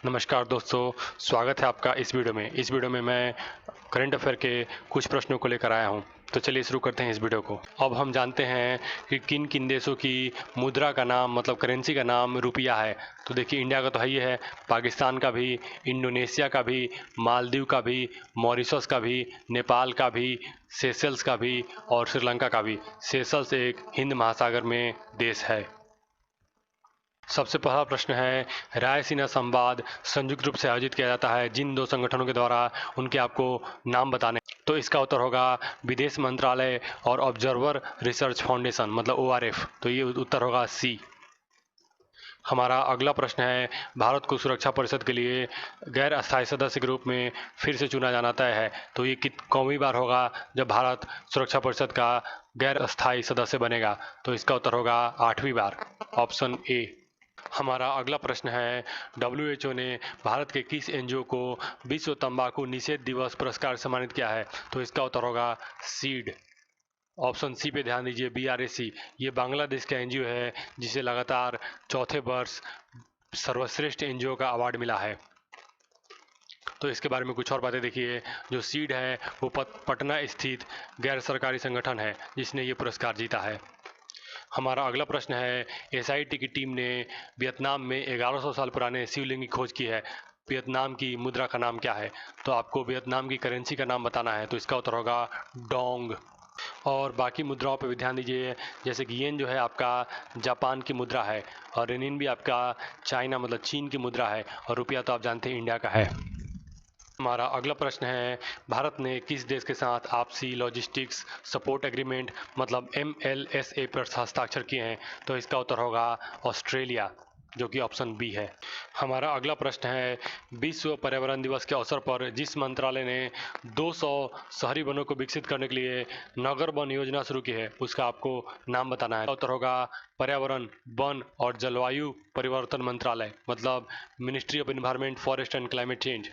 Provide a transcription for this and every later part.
नमस्कार दोस्तों, स्वागत है आपका इस वीडियो में। इस वीडियो में मैं करंट अफेयर के कुछ प्रश्नों को लेकर आया हूं। तो चलिए शुरू करते हैं इस वीडियो को। अब हम जानते हैं कि किन किन देशों की मुद्रा का नाम मतलब करेंसी का नाम रुपया है। तो देखिए, इंडिया का तो है ही है, पाकिस्तान का भी, इंडोनेशिया का भी, मालदीव का भी, मॉरिशस का भी, नेपाल का भी, सेशल्स का भी और श्रीलंका का भी। सेशल्स एक हिंद महासागर में देश है। सबसे पहला प्रश्न है, रायसीना संवाद संयुक्त रूप से आयोजित किया जाता है जिन दो संगठनों के द्वारा, उनके आपको नाम बताने। तो इसका उत्तर होगा विदेश मंत्रालय और ऑब्जर्वर रिसर्च फाउंडेशन मतलब ORF। तो ये उत्तर होगा सी। हमारा अगला प्रश्न है, भारत को सुरक्षा परिषद के लिए गैर अस्थायी सदस्य के रूप में फिर से चुना जाना तय है। तो ये कौवीं बार होगा जब भारत सुरक्षा परिषद का गैर अस्थायी सदस्य बनेगा। तो इसका उत्तर होगा 8वीं बार, ऑप्शन ए। हमारा अगला प्रश्न है, WHO ने भारत के किस NGO को विश्व तंबाकू निषेध दिवस पुरस्कार से सम्मानित किया है। तो इसका उत्तर होगा सीड, ऑप्शन सी पे ध्यान दीजिए, BRAC। ये बांग्लादेश का NGO है जिसे लगातार चौथे वर्ष सर्वश्रेष्ठ NGO का अवार्ड मिला है। तो इसके बारे में कुछ और बातें देखिए। जो सीड है वो पटना स्थित गैर सरकारी संगठन है जिसने ये पुरस्कार जीता है। हमारा अगला प्रश्न है, SIT की टीम ने वियतनाम में 1100 साल पुराने शिवलिंग की खोज की है। वियतनाम की मुद्रा का नाम क्या है। तो आपको वियतनाम की करेंसी का नाम बताना है। तो इसका उत्तर होगा डोंग। और बाकी मुद्राओं पर भी ध्यान दीजिए, जैसे कि येन जो है आपका जापान की मुद्रा है, और रेनिन भी आपका चाइना मतलब चीन की मुद्रा है, और रुपया तो आप जानते हैं इंडिया का है। हमारा अगला प्रश्न है, भारत ने किस देश के साथ आपसी लॉजिस्टिक्स सपोर्ट एग्रीमेंट मतलब MLSA पर हस्ताक्षर किए हैं। तो इसका उत्तर होगा ऑस्ट्रेलिया, जो कि ऑप्शन बी है। हमारा अगला प्रश्न है, विश्व पर्यावरण दिवस के अवसर पर जिस मंत्रालय ने 200 शहरी वनों को विकसित करने के लिए नगर वन योजना शुरू की है, उसका आपको नाम बताना है। उत्तर होगा पर्यावरण, वन और जलवायु परिवर्तन मंत्रालय मतलब ministry of environment, forest and climate change.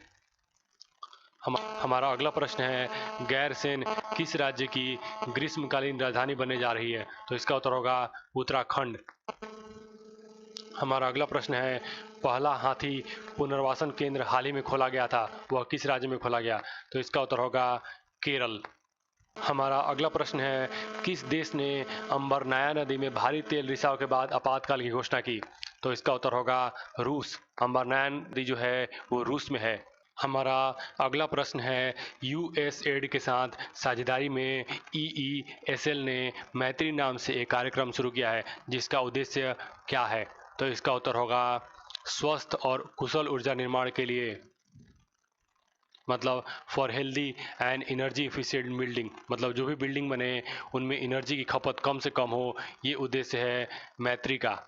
हमारा अगला प्रश्न है, गैरसेन किस राज्य की ग्रीष्मकालीन राजधानी बनने जा रही है। तो इसका उत्तर होगा उत्तराखंड। हमारा अगला प्रश्न है, पहला हाथी पुनर्वासन केंद्र हाल ही में खोला गया था, वह किस राज्य में खोला गया। तो इसका उत्तर होगा केरल। हमारा अगला प्रश्न है, किस देश ने अंबरनाया नदी में भारी तेल रिसाव के बाद आपातकाल की घोषणा की। तो इसका उत्तर होगा रूस। अंबरनाया नदी जो है वो रूस में है। हमारा अगला प्रश्न है, USAID के साथ साझेदारी में EESL ने मैत्री नाम से एक कार्यक्रम शुरू किया है जिसका उद्देश्य क्या है। तो इसका उत्तर होगा स्वस्थ और कुशल ऊर्जा निर्माण के लिए मतलब for healthy and energy efficient building, मतलब जो भी बिल्डिंग बने उनमें एनर्जी की खपत कम से कम हो, ये उद्देश्य है मैत्री का।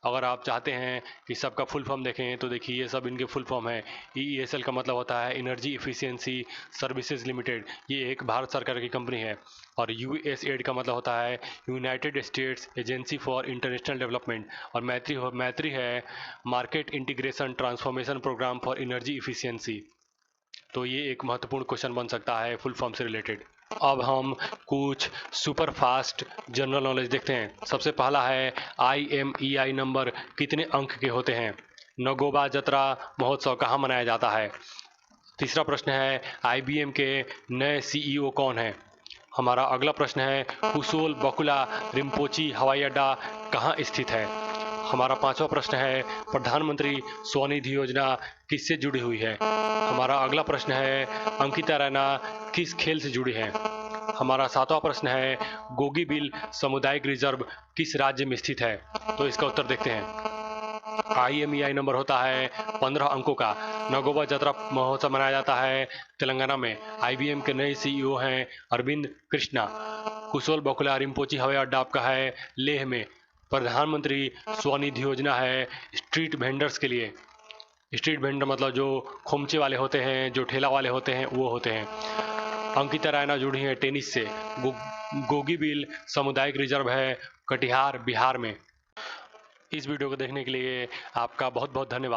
अगर आप चाहते हैं कि सबका फुल फॉर्म देखें तो देखिए, ये सब इनके फुल फॉर्म है। EESL का मतलब होता है एनर्जी इफिशिएंसी सर्विसेज लिमिटेड, ये एक भारत सरकार की कंपनी है। और USAID का मतलब होता है United States Agency for International Development. और मैत्री है market integration transformation program for energy efficiency. तो ये एक महत्वपूर्ण क्वेश्चन बन सकता है फुल फॉर्म से रिलेटेड। अब हम कुछ सुपर फास्ट जनरल नॉलेज देखते हैं। सबसे पहला है, IMEI नंबर कितने अंक के होते हैं। नगोबा जत्रा महोत्सव कहाँ मनाया जाता है। तीसरा प्रश्न है, IBM के नए CEO कौन है। हमारा अगला प्रश्न है, हुसोल बकुला रिम्पोची हवाई अड्डा कहाँ स्थित है। हमारा पांचवा प्रश्न है, प्रधानमंत्री स्वनिधि योजना किससे जुड़ी हुई है। हमारा अगला प्रश्न है, अंकिता रैना किस खेल से जुड़ी है। हमारा सातवां प्रश्न है, गोगीबिल सामुदायिक रिजर्व किस राज्य में स्थित है। तो इसका उत्तर देखते हैं। IMEI नंबर होता है 15 अंकों का। नगोबा जत्रा महोत्सव मनाया जाता है तेलंगाना में। IBM के नए CEO हैं अरविंद कृष्णा। कुशोल बकुला रिम्पोची हवाई अड्डा आपका है लेह में। प्रधानमंत्री स्वनिधि योजना है स्ट्रीट वेंडर्स के लिए। स्ट्रीट वेंडर मतलब जो खोमचे वाले होते हैं, जो ठेला वाले होते हैं, वो होते हैं। अंकिता रैना जुड़ी हैं टेनिस से। गोगीबिल सामुदायिक रिजर्व है कटिहार बिहार में। इस वीडियो को देखने के लिए आपका बहुत बहुत धन्यवाद।